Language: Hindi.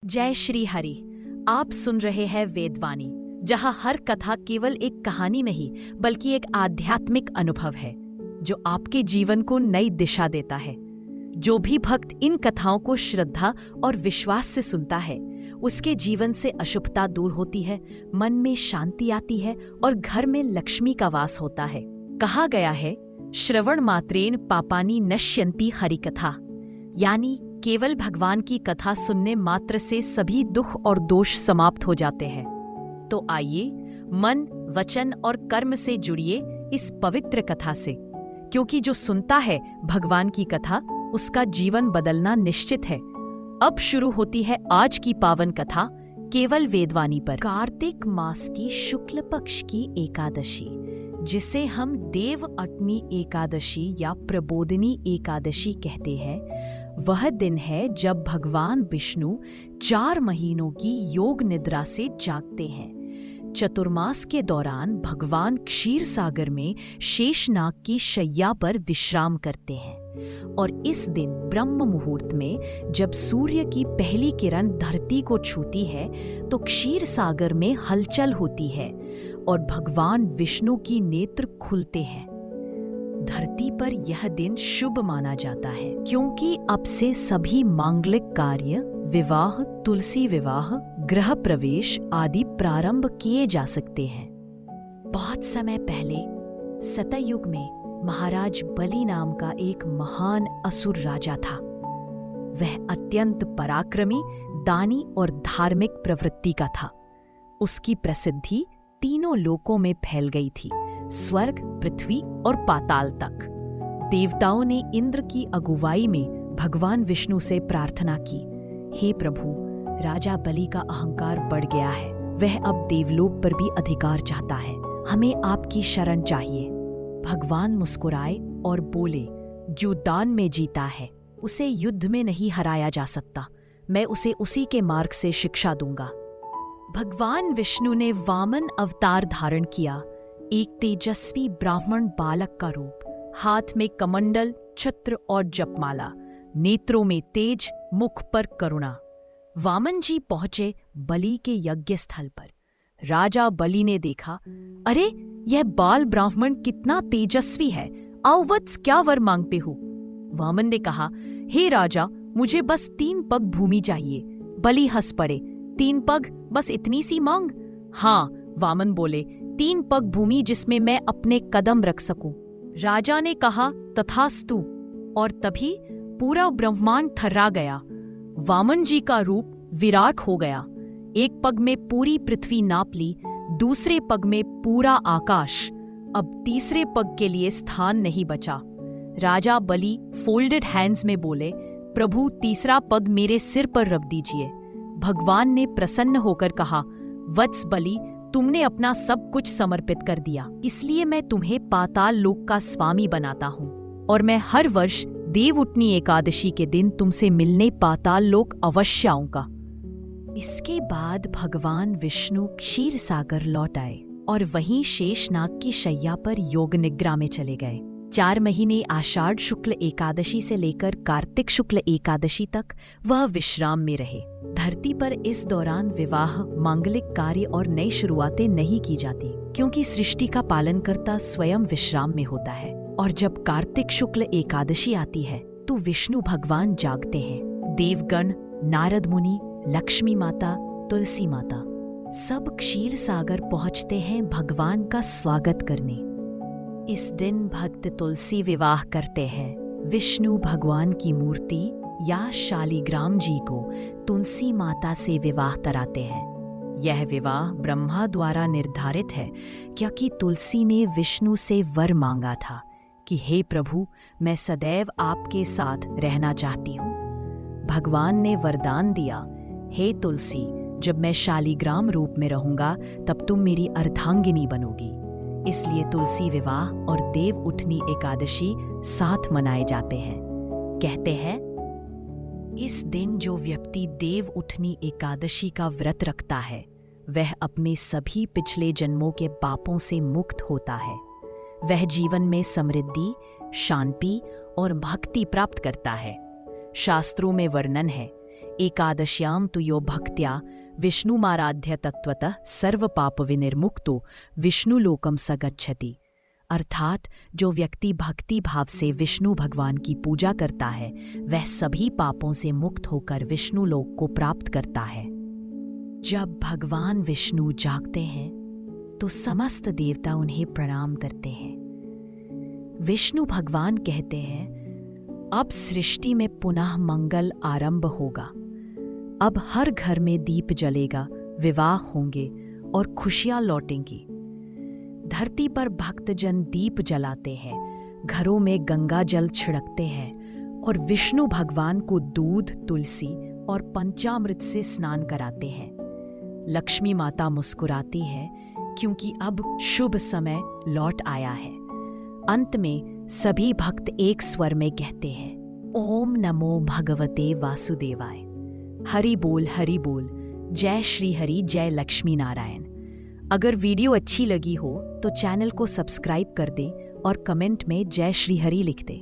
जय श्री हरि। आप सुन रहे हैं वेदवाणी, जहां हर कथा केवल एक कहानी नहीं बल्कि एक आध्यात्मिक अनुभव है जो आपके जीवन को नई दिशा देता है। जो भी भक्त इन कथाओं को श्रद्धा और विश्वास से सुनता है, उसके जीवन से अशुभता दूर होती है, मन में शांति आती है और घर में लक्ष्मी का वास होता है। कहा गया है, श्रवण मात्रेण पापानि नश्यन्ति हरिकथा, यानी केवल भगवान की कथा सुनने मात्र से सभी दुख और दोष समाप्त हो जाते हैं। तो आइए मन, वचन और कर्म से जुड़िए इस पवित्र कथा से, क्योंकि जो सुनता है भगवान की कथा, उसका जीवन बदलना निश्चित है। अब शुरू होती है आज की पावन कथा केवल वेदवाणी पर। कार्तिक मास की शुक्ल पक्ष की एकादशी, जिसे हम देव अटनी एकादशी या प्रबोधिनी एकादशी कहते हैं, वह दिन है जब भगवान विष्णु 4 महीनों की योग निद्रा से जागते हैं। चतुर्मास के दौरान भगवान क्षीर सागर में शेषनाग की शैया पर विश्राम करते हैं और इस दिन ब्रह्म मुहूर्त में जब सूर्य की पहली किरण धरती को छूती है तो क्षीर सागर में हलचल होती है और भगवान विष्णु की नेत्र खुलते हैं। धरती पर यह दिन शुभ माना जाता है क्योंकि अब से सभी मांगलिक कार्य, विवाह, तुलसी विवाह, गृह प्रवेश आदि प्रारंभ किए जा सकते हैं। बहुत समय पहले सतयुग में महाराज बलि नाम का एक महान असुर राजा था। वह अत्यंत पराक्रमी, दानी और धार्मिक प्रवृत्ति का था। उसकी प्रसिद्धि तीनों लोकों में फैल गई थी, स्वर्ग, पृथ्वी और पाताल तक। देवताओं ने इंद्र की अगुवाई में भगवान विष्णु से प्रार्थना की, हे प्रभु, राजा बलि का अहंकार बढ़ गया है। वह अब देवलोक पर भी अधिकार चाहता है। हमें आपकी शरण चाहिए। भगवान मुस्कुराए और बोले, जो दान में जीता है उसे युद्ध में नहीं हराया जा सकता। मैं उसे उसी के मार्ग से शिक्षा दूंगा। भगवान विष्णु ने वामन अवतार धारण किया, एक तेजस्वी ब्राह्मण बालक का रूप, हाथ में कमंडल, छत्र और जपमाला, नेत्रों में तेज, मुख पर करुणा। वामन जी पहुंचे बलि के यज्ञ स्थल पर। राजा बलि ने देखा, अरे यह बाल ब्राह्मण कितना तेजस्वी है। आओ वत्स, क्या वर मांगते हो? वामन ने कहा, हे राजा, मुझे बस 3 पग भूमि चाहिए। बलि हंस पड़े, 3 पग, बस इतनी सी मांग? हाँ, वामन बोले, 3 पग भूमि जिसमें मैं अपने कदम रख सकूं। राजा ने कहा, तथास्तु। और तभी पूरा ब्रह्मांड थर्रा गया। वामन जी का रूप विराट हो गया। एक पग में पूरी पृथ्वी नाप ली, दूसरे पग में पूरा आकाश। अब तीसरे पग के लिए स्थान नहीं बचा। राजा बलि फोल्डेड हैंड्स में बोले, प्रभु, तीसरा पग मेरे सिर पर रख दीजिए। भगवान ने प्रसन्न होकर कहा, वत्स बलि, तुमने अपना सब कुछ समर्पित कर दिया, इसलिए मैं तुम्हें पाताल लोक का स्वामी बनाता हूँ और मैं हर वर्ष देवउठनी एकादशी के दिन तुमसे मिलने पाताल लोक अवश्य आऊंगा। इसके बाद भगवान विष्णु क्षीर सागर लौट आए और वहीं शेषनाग की शैया पर योग निद्रा में चले गए। 4 महीने आषाढ़ शुक्ल एकादशी से लेकर कार्तिक शुक्ल एकादशी तक वह विश्राम में रहे। धरती पर इस दौरान विवाह, मांगलिक कार्य और नई शुरुआतें नहीं की जाती, क्योंकि सृष्टि का पालनकर्ता स्वयं विश्राम में होता है। और जब कार्तिक शुक्ल एकादशी आती है तो विष्णु भगवान जागते हैं। देवगण, नारद मुनि, लक्ष्मी माता, तुलसी माता सब क्षीर सागर पहुंचते हैं भगवान का स्वागत करने। इस दिन भक्त तुलसी विवाह करते हैं। विष्णु भगवान की मूर्ति या शालिग्राम जी को तुलसी माता से विवाह कराते हैं। यह विवाह ब्रह्मा द्वारा निर्धारित है, क्योंकि तुलसी ने विष्णु से वर मांगा था कि हे प्रभु, मैं सदैव आपके साथ रहना चाहती हूँ। भगवान ने वरदान दिया, हे तुलसी, जब मैं शालिग्राम रूप में रहूंगा तब तुम मेरी अर्धांगिनी बनोगी। इसलिए तुलसी विवाह और देव उठनी एकादशी साथ मनाए जाते हैं। कहते हैं, इस दिन जो व्यक्ति देव उठनी एकादशी का व्रत रखता है, वह अपने सभी पिछले जन्मों के पापों से मुक्त होता है। वह जीवन में समृद्धि, शांति और भक्ति प्राप्त करता है। शास्त्रों में वर्णन है, एकादश्याम तु यो भक्त्या विष्णुमाराध्य तत्वतः सर्व पाप विनिर्मुक्तो विष्णुलोकम स गच्छति। अर्थात जो व्यक्ति भक्ति भाव से विष्णु भगवान की पूजा करता है वह सभी पापों से मुक्त होकर विष्णु लोक को प्राप्त करता है। जब भगवान विष्णु जागते हैं तो समस्त देवता उन्हें प्रणाम करते हैं। विष्णु भगवान कहते हैं, अब सृष्टि में पुनः मंगल आरंभ होगा। अब हर घर में दीप जलेगा, विवाह होंगे और खुशियां लौटेंगी। धरती पर भक्तजन दीप जलाते हैं, घरों में गंगा जल छिड़कते हैं और विष्णु भगवान को दूध, तुलसी और पंचामृत से स्नान कराते हैं। लक्ष्मी माता मुस्कुराती है क्योंकि अब शुभ समय लौट आया है। अंत में सभी भक्त एक स्वर में कहते हैं, ओम नमो भगवते वासुदेवाय। हरि बोल, जय श्री हरि, जय लक्ष्मी नारायण। अगर वीडियो अच्छी लगी हो तो चैनल को सब्सक्राइब कर दे और कमेंट में जय श्री हरि लिख दे।